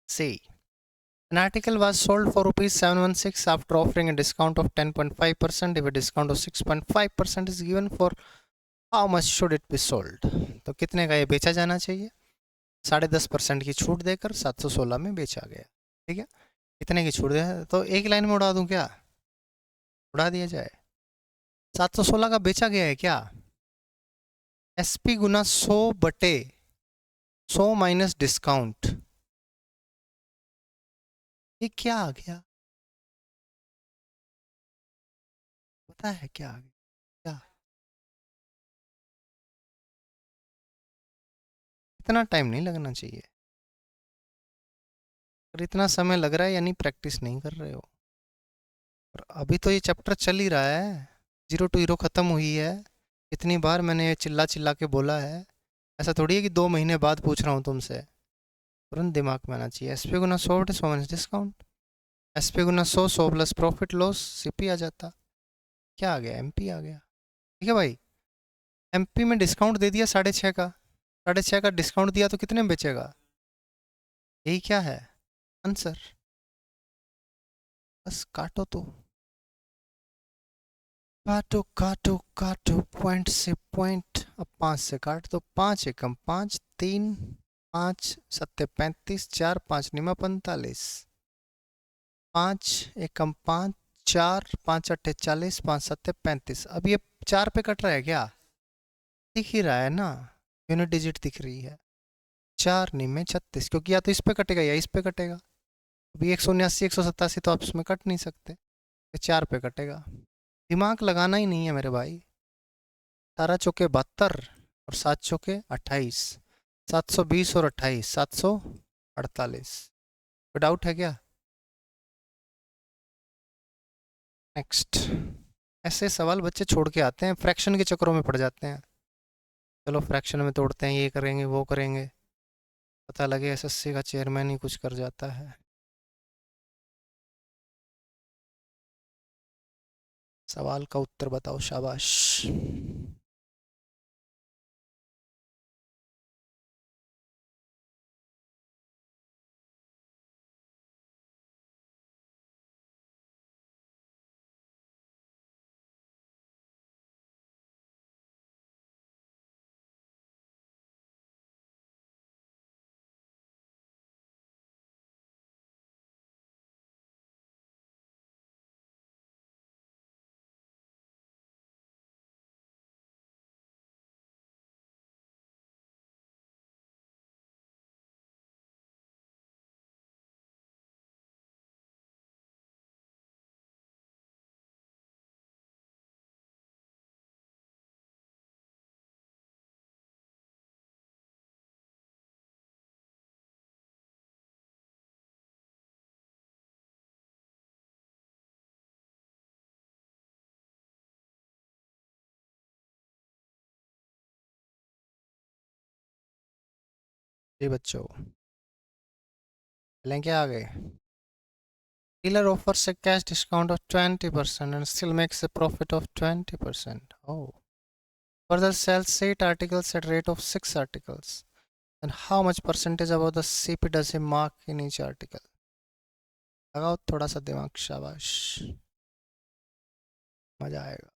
सी an article was sold for rupees 716 after offering a discount of 10.5%. If a discount of 6.5% is given, for how much should it be sold? तो कितने का ये बेचा जाना चाहिए? 10.5% की छूट देकर 716 में बेचा गया। ठीक है, कितने की छूट दे तो एक लाइन में उड़ा दूं क्या? उड़ा दिया जाए। 716 का बेचा गया है क्या? एसपी गुना 100 बटे 100 माइनस डिस्काउंट, ये क्या आ गया? पता है क्या आ गया? क्या? इतना टाइम नहीं लगना चाहिए, और इतना समय लग रहा है यानी प्रैक्टिस नहीं कर रहे हो। और अभी तो ये चैप्टर चल ही रहा है, जीरो टू हीरो ख़त्म हुई है। इतनी बार मैंने ये चिल्ला चिल्ला के बोला है। ऐसा थोड़ी है कि 2 महीने बाद पूछ रहा हूँ तुमसे। तुरंत दिमाग में आना चाहिए। एस पी गुना 100 बटे 100 माइनस डिस्काउंट, एस पी गुना 100, 100 प्लस प्रॉफिट लॉस, सीपी आ जाता। क्या आ गया? एमपी आ गया। ठीक है भाई, एमपी में डिस्काउंट दे दिया 6.5 का, 6.5 का डिस्काउंट दिया तो कितने में बेचेगा? यही क्या है आंसर? बस काटो तो, काटो काटो काटो, पॉइंट से पॉइंट। अब 5 से काट दो। 5 एकम 5, 3, 5 सत्ते 35, 4 5 निमा 45, 5 एकम 5, 4 5 अट्ठे 40, 5 सत्ते 35। अब ये 4 पे कट रहा है क्या? दिख ही रहा है ना, यूनिट डिजिट दिख रही है। 4 निमे 36, क्योंकि या तो इस पे कटेगा या इस पे कटेगा। अभी 179 187 तो आप इसमें कट नहीं सकते, ये 4 पे कटेगा। दिमाग लगाना ही नहीं है मेरे भाई। 18 चौके 72 और 7 चौके 28, 720 और 28 748। कोई डाउट है क्या? नेक्स्ट। ऐसे सवाल बच्चे छोड़ के आते हैं, फ्रैक्शन के चक्करों में पड़ जाते हैं। चलो फ्रैक्शन में तोड़ते हैं, ये करेंगे वो करेंगे, पता लगे एसएससी का चेयरमैन ही कुछ कर जाता है। सवाल का उत्तर बताओ, शाबाश। जी बच्चों, चलें क्या आगे? Dealer offers a cash discount of 20% and still makes a profit of 20%. Oh. Further sells 8 articles at rate of 6 articles. And how much percentage above the CP does he mark in each article? लगाओ थोड़ा सा दिमाग, शाबाश, मजा आएगा।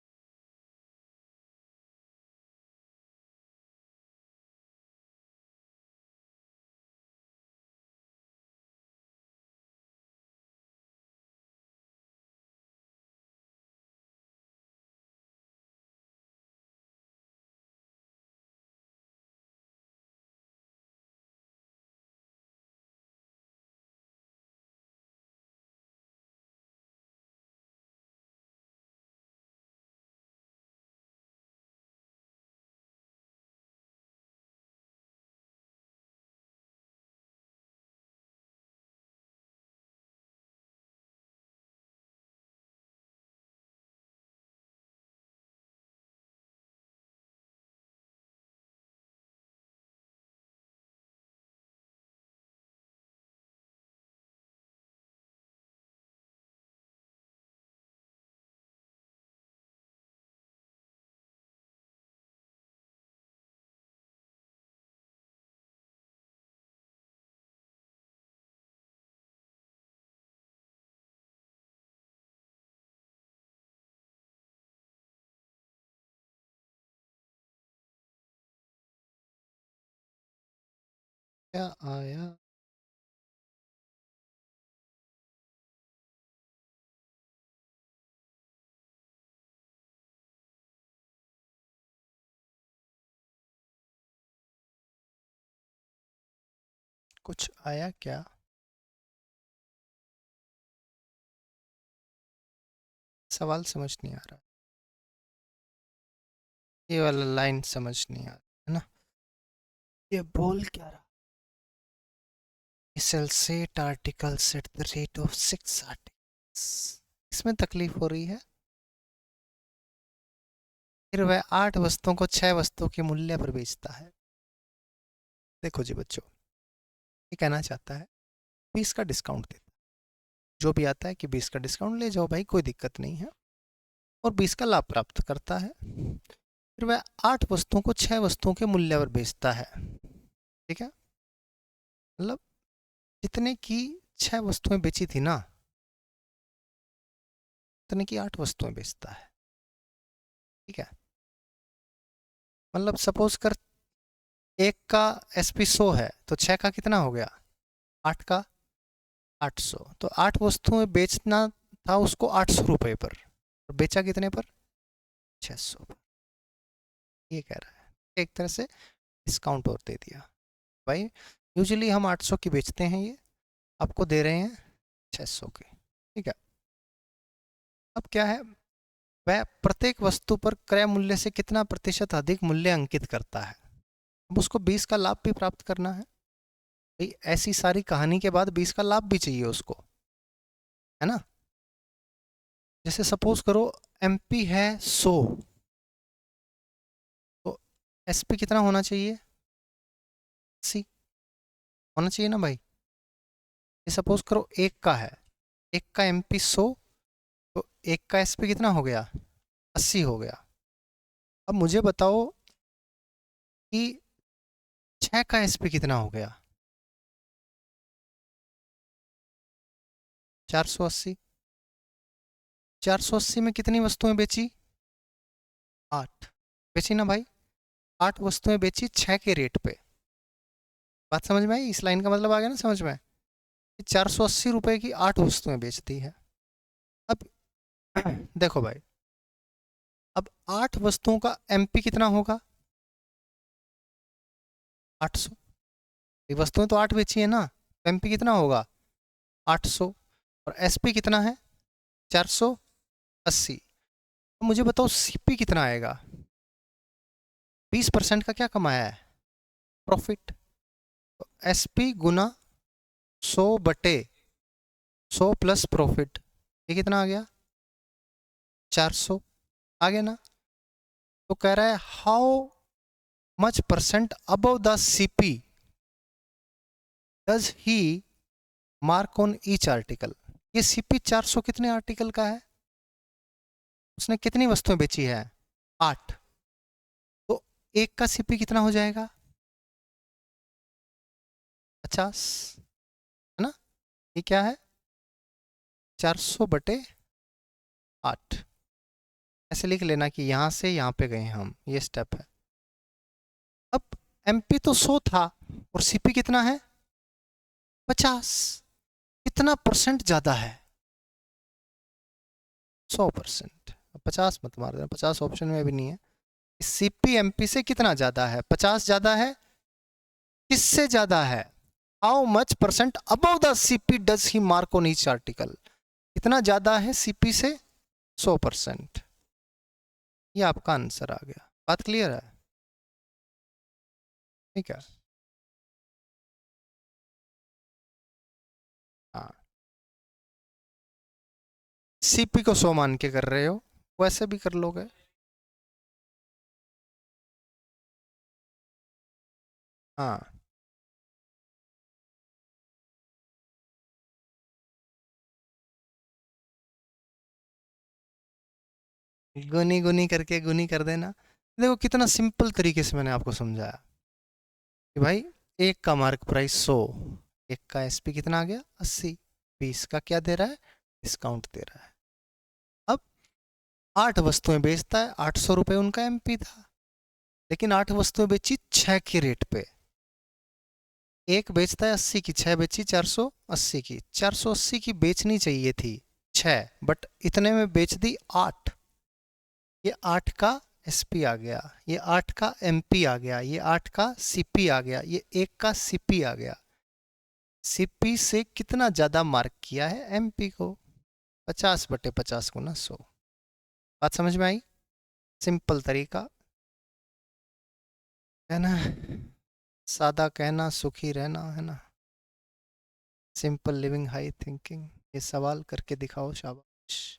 क्या आया? कुछ आया क्या? सवाल समझ नहीं आ रहा। ये वाला लाइन समझ नहीं आ रहा है ना। ये बोल क्या रहा? shall set articles at the rate of 6 articles। इसमें तकलीफ हो रही है। फिर वह 8 वस्तुओं को 6 वस्तुओं के मूल्य पर बेचता है। देखो जी बच्चों, ये कहना चाहता है 20 का डिस्काउंट देता है। जो भी आता है कि 20 का डिस्काउंट ले जाओ भाई, कोई दिक्कत नहीं है, और 20 का लाभ प्राप्त करता है। फिर वह 8 वस्तुओं को 6 वस्तुओं के मूल्य पर बेचता है। ठीक है, मतलब जितने की 6 वस्तुएं बेची थी ना, उतने की 8 वस्तुएं बेचता है। ठीक है, मतलब सपोज कर एक का SP 100 है, तो 6 का कितना हो गया? 8 का 800। तो 8 वस्तुएं बेचना था उसको 800 रुपये पर, और बेचा कितने पर? 600 पर। ये कह रहा है, एक तरह से डिस्काउंट और दे दिया भाई। यूजुअली हम 800 की बेचते हैं, ये आपको दे रहे हैं 600 की। ठीक है, अब क्या है, वह प्रत्येक वस्तु पर क्रय मूल्य से कितना प्रतिशत अधिक मूल्य अंकित करता है। अब उसको 20 का लाभ भी प्राप्त करना है भाई। ऐसी सारी कहानी के बाद 20 का लाभ भी चाहिए उसको, है ना। जैसे सपोज करो MP है 100, तो SP कितना होना चाहिए? 80 होना चाहिए ना भाई। ये सपोज करो एक का है, एक का MP 100, तो एक का SP कितना हो गया? 80 हो गया। अब मुझे बताओ कि 6 का SP कितना हो गया? 480। 480 में कितनी वस्तुएं बेची? 8 बेची ना भाई। 8 वस्तुएं बेची 6 के रेट पे। बात समझ में आई? इस लाइन का मतलब आ गया ना समझ में? 480 रुपए की 8 वस्तुएं बेचती है। अब देखो भाई, अब 8 वस्तुओं का MP कितना होगा? 800। ये वस्तुएं तो 8 बेची है ना, तो MP कितना होगा? 800। और SP कितना है? 480। तो मुझे बताओ CP कितना आएगा? 20% का क्या कमाया है? प्रॉफिट। तो SP गुना 100/100 प्लस प्रॉफिट, ये कितना आ गया? 400 आ गया ना। तो कह रहा है how much percent above the CP does he mark on each article. ये CP 400 कितने आर्टिकल का है? उसने कितनी वस्तुएं बेची है? 8। तो एक का CP कितना हो जाएगा? 50, है ना। ये क्या है? 400/8। ऐसे लिख लेना कि यहां से यहां पे गए हम, ये स्टेप है। अब MP तो 100 था, और CP कितना है? 50। कितना परसेंट ज्यादा है? 100%। 50 मत मार देना, 50 ऑप्शन में भी नहीं है। CP MP से कितना ज्यादा है? 50 ज्यादा है। किससे ज्यादा है? How much percent above the CP does he mark on each article. कितना ज्यादा है CP से? 100%। ये आपका आंसर आ गया। बात क्लियर है? ठीक है, हाँ। CP को 100 मान के कर रहे हो, वैसे भी कर लोगे। हाँ, गुनी गुनी करके गुनी कर देना। देखो कितना सिंपल तरीके से मैंने आपको समझाया कि भाई एक का मार्क प्राइस 100, एक का SP कितना आ गया? 80। 20 का क्या दे रहा है? डिस्काउंट दे रहा है। अब 8 वस्तुएं बेचता है, 800 रुपये उनका MP था, लेकिन 8 वस्तुएं बेची 6 के रेट पे। एक बेचता है 80 की, 6 बेची 480 की, 480 की बेचनी चाहिए थी 6, बट इतने में बेच दी 8। ये 8 का एसपी आ गया, ये 8 का एमपी आ गया, ये 8 का सीपी आ गया, ये 1 का सीपी आ गया। सीपी से कितना ज्यादा मार्क किया है एमपी को? 50/50 गुना 100। बात समझ में आई? सिंपल तरीका है ना, सादा कहना सुखी रहना, है ना, सिंपल लिविंग हाई थिंकिंग। ये सवाल करके दिखाओ, शाबाश।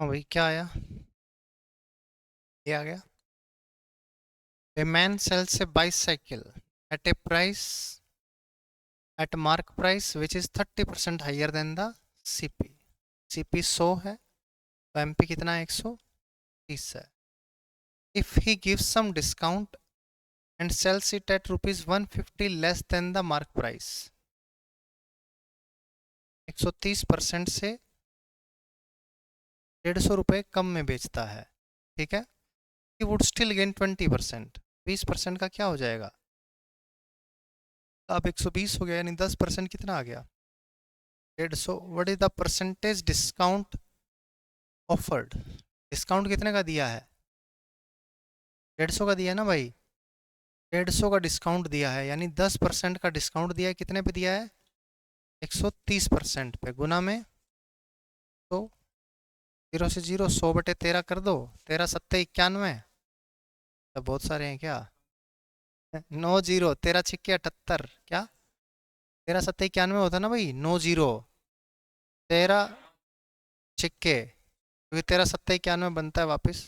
हाँ भाई, क्या आया? ये आ गया। A man sells a bicycle at a price, at mark price which is 30% higher than the CP। CP 100 है तो MP कितना है? 130 है। If he gives some discount and sells it at rupees 150 less than the mark price, 130% से 150 रुपये कम में बेचता है, ठीक है? He would still gain 20%। 20% का क्या हो जाएगा? अब 120 हो गया, यानी 10% कितना आ गया? 150। What is the percentage discount offered? Discount कितने का दिया है? 150 का दिया है ना भाई। 150 का डिस्काउंट दिया है, यानी 10% का डिस्काउंट दिया है। कितने पे दिया है? 130% पे। गुना में तो 0 से 0, 100/13 कर दो। 13×7=91। तो बहुत सारे हैं क्या? 9 जीरो, 13×6=78। क्या? 13×7=91 होता ना भाई। 9 जीरो, 13×6, क्योंकि 13×7=91 बनता है वापस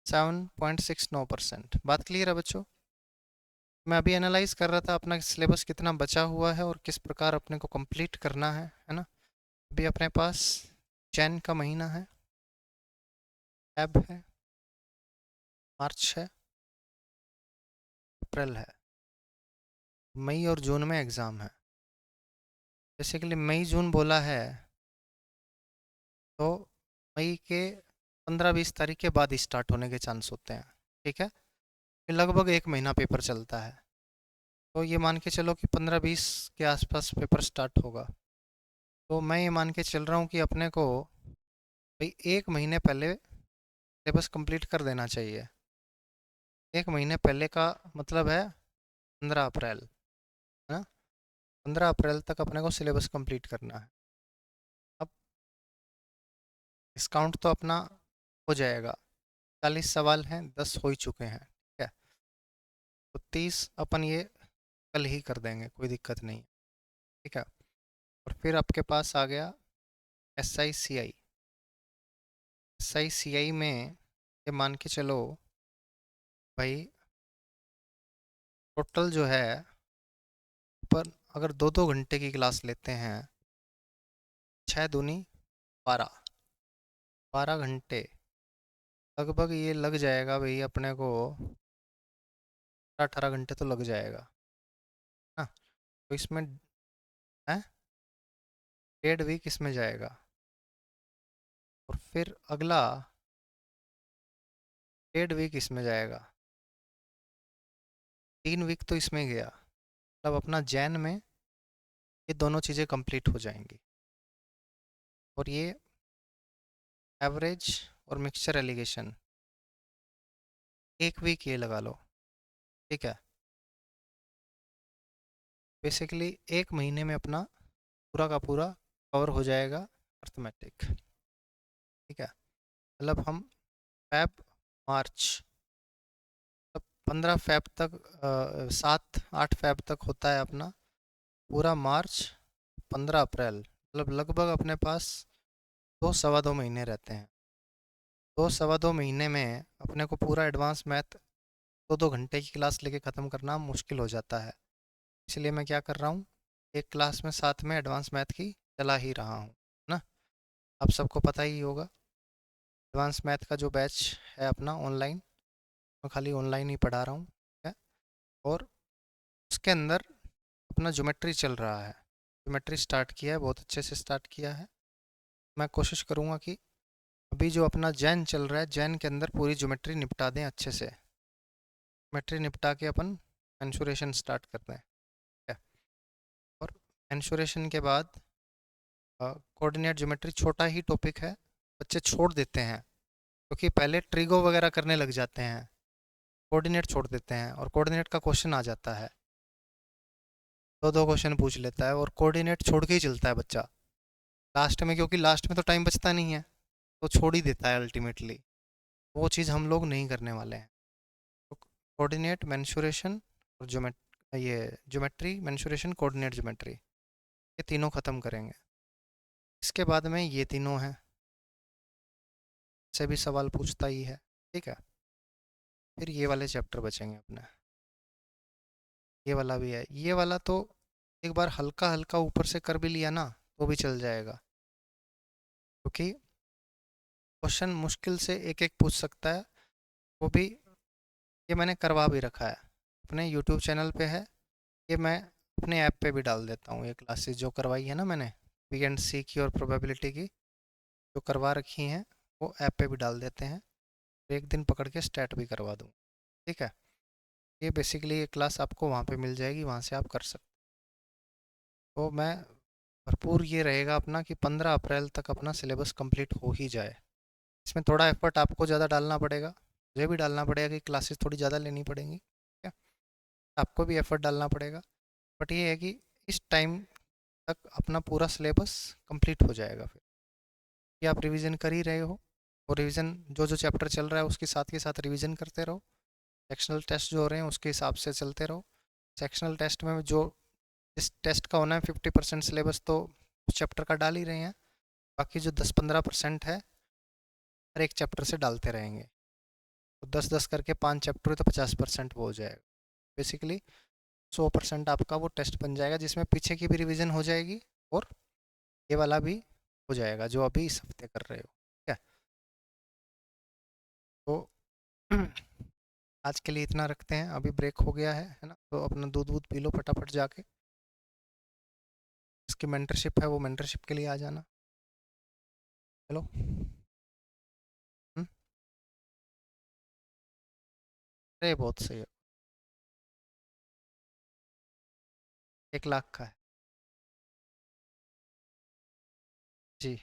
7.69%। बात क्लियर है बच्चों? मैं अभी एनालाइज कर रहा था अपना सिलेबस कितना बचा हुआ है और किस प्रकार अपने को कंप्लीट करना है ना। अभी अपने पास जैन का महीना है, फेब है, मार्च है, अप्रैल है। मई और जून में एग्ज़ाम है। बेसिकली मई जून बोला है तो मई के 15-20 तारीख के बाद स्टार्ट होने के चांस होते हैं। ठीक है, फिर लगभग 1 महीना पेपर चलता है। तो ये मान के चलो कि 15-20 के आसपास पेपर स्टार्ट होगा। तो मैं ये मान के चल रहा हूँ कि अपने को भाई 1 महीने पहले सिलेबस कंप्लीट कर देना चाहिए। 1 महीने पहले का मतलब है 15 अप्रैल, है ना। 15 अप्रैल तक अपने को सिलेबस कंप्लीट करना है। अब डिस्काउंट तो अपना हो जाएगा। 40 सवाल हैं, 10 हो ही चुके हैं। ठीक है, तो 30 अपन ये कल ही कर देंगे, कोई दिक्कत नहीं। ठीक है, और फिर आपके पास आ गया SICI। SICI में ये मान के चलो भाई, टोटल जो है पर अगर 2-2 घंटे की क्लास लेते हैं, 6 दूनी 12, 12 घंटे लगभग ये लग जाएगा भाई अपने को। 18 घंटे तो लग जाएगा ना। तो इसमें है 1.5 वीक इसमें जाएगा, और फिर अगला 1.5 वीक इसमें जाएगा। 3 वीक तो इसमें गया, मतलब अपना जैन में ये दोनों चीज़ें कंप्लीट हो जाएंगी। और ये एवरेज और मिक्सचर एलिगेशन 1 वीक ये लगा लो। ठीक है, बेसिकली 1 महीने में अपना पूरा का पूरा कवर हो जाएगा अर्थमेटिक। ठीक है, मतलब हम फैब मार्च, तब 15 फैब तक 7-8 फैब तक होता है अपना पूरा मार्च। 15 अप्रैल मतलब लगभग अपने पास 2 सवा 2 महीने रहते हैं। 2 सवा 2 महीने में अपने को पूरा एडवांस मैथ 2-2 घंटे की क्लास लेके ख़त्म करना मुश्किल हो जाता है। इसलिए मैं क्या कर रहा हूँ, एक क्लास में साथ में एडवांस मैथ की चला ही रहा हूँ ना। आप सबको पता ही होगा एडवांस मैथ का जो बैच है अपना ऑनलाइन, मैं खाली ऑनलाइन ही पढ़ा रहा हूँ। ठीक है, और उसके अंदर अपना ज्योमेट्री चल रहा है। ज्योमेट्री स्टार्ट किया है, बहुत अच्छे से स्टार्ट किया है। मैं कोशिश करूँगा कि अभी जो अपना जैन चल रहा है, जैन के अंदर पूरी ज्योमेट्री निपटा दें अच्छे से। ज्योमेट्री निपटा के अपन मेंसुरेशन स्टार्ट करते हैं। ठीक है, और मेंसुरेशन के बाद कोऑर्डिनेट ज्योमेट्री छोटा ही टॉपिक है, बच्चे छोड़ देते हैं क्योंकि पहले ट्रिगो वगैरह करने लग जाते हैं, कोऑर्डिनेट छोड़ देते हैं, और कोऑर्डिनेट का क्वेश्चन आ जाता है, 2-2 क्वेश्चन पूछ लेता है और कोऑर्डिनेट छोड़ के ही चलता है बच्चा लास्ट में, क्योंकि लास्ट में तो टाइम बचता नहीं है, तो छोड़ ही देता है अल्टीमेटली। वो चीज़ हम लोग नहीं करने वाले हैं। तो कोऑर्डिनेट मेंसुरेशन और ये ज्योमेट्री मेंसुरेशन कोऑर्डिनेट ज्योमेट्री, ये तीनों ख़त्म करेंगे। इसके बाद में ये तीनों हैं, से भी सवाल पूछता ही है। ठीक है, फिर ये वाले चैप्टर बचेंगे अपने। ये वाला भी है, ये वाला तो एक बार हल्का हल्का ऊपर से कर भी लिया ना तो भी चल जाएगा, क्योंकि क्वेश्चन मुश्किल से एक एक पूछ सकता है। वो भी ये मैंने करवा भी रखा है, अपने यूट्यूब चैनल पे है। ये मैं अपने ऐप पे भी डाल देता हूँ, ये क्लासेस जो करवाई है ना मैंने, वी एंड सी की और प्रोबेबिलिटी की जो करवा रखी हैं, वो ऐप पे भी डाल देते हैं। एक दिन पकड़ के स्टार्ट भी करवा दूँ। ठीक है, ये बेसिकली ये क्लास आपको वहाँ पे मिल जाएगी, वहाँ से आप कर सकते। तो मैं भरपूर ये रहेगा अपना कि 15 अप्रैल तक अपना सिलेबस कंप्लीट हो ही जाए। इसमें थोड़ा एफर्ट आपको ज़्यादा डालना पड़ेगा, मुझे भी डालना पड़ेगा कि क्लासेस थोड़ी ज़्यादा लेनी पड़ेंगी। ठीक है, आपको भी एफर्ट डालना पड़ेगा, बट ये है कि इस टाइम तक अपना पूरा सिलेबस कंप्लीट हो जाएगा। फिर कि आप रिवीजन कर ही रहे हो, और रिवीजन जो जो चैप्टर चल रहा है उसके साथ के साथ रिवीजन करते रहो। सेक्शनल टेस्ट जो हो रहे हैं उसके हिसाब से चलते रहो। सेक्शनल टेस्ट में जो इस टेस्ट का होना है 50% सिलेबस तो उस चैप्टर का डाल ही रहे हैं, बाकी जो 10-15% है हर एक चैप्टर से डालते रहेंगे। तो 10-10 करके 5 चैप्टर हुए तो 50% वो हो जाएगा। बेसिकली 100% आपका वो टेस्ट बन जाएगा, जिसमें पीछे की भी रिवीजन हो जाएगी और ये वाला भी हो जाएगा जो अभी इस हफ्ते कर रहे हो। ठीक है, तो आज के लिए इतना रखते हैं, अभी ब्रेक हो गया है ना, तो अपना दूध वूध पी लो फटाफट जाके। इसकी मेंटरशिप है, वो मेंटरशिप के लिए आ जाना। चलो। हम्म। अरे बहुत सही है। 1 लाख का है। जी।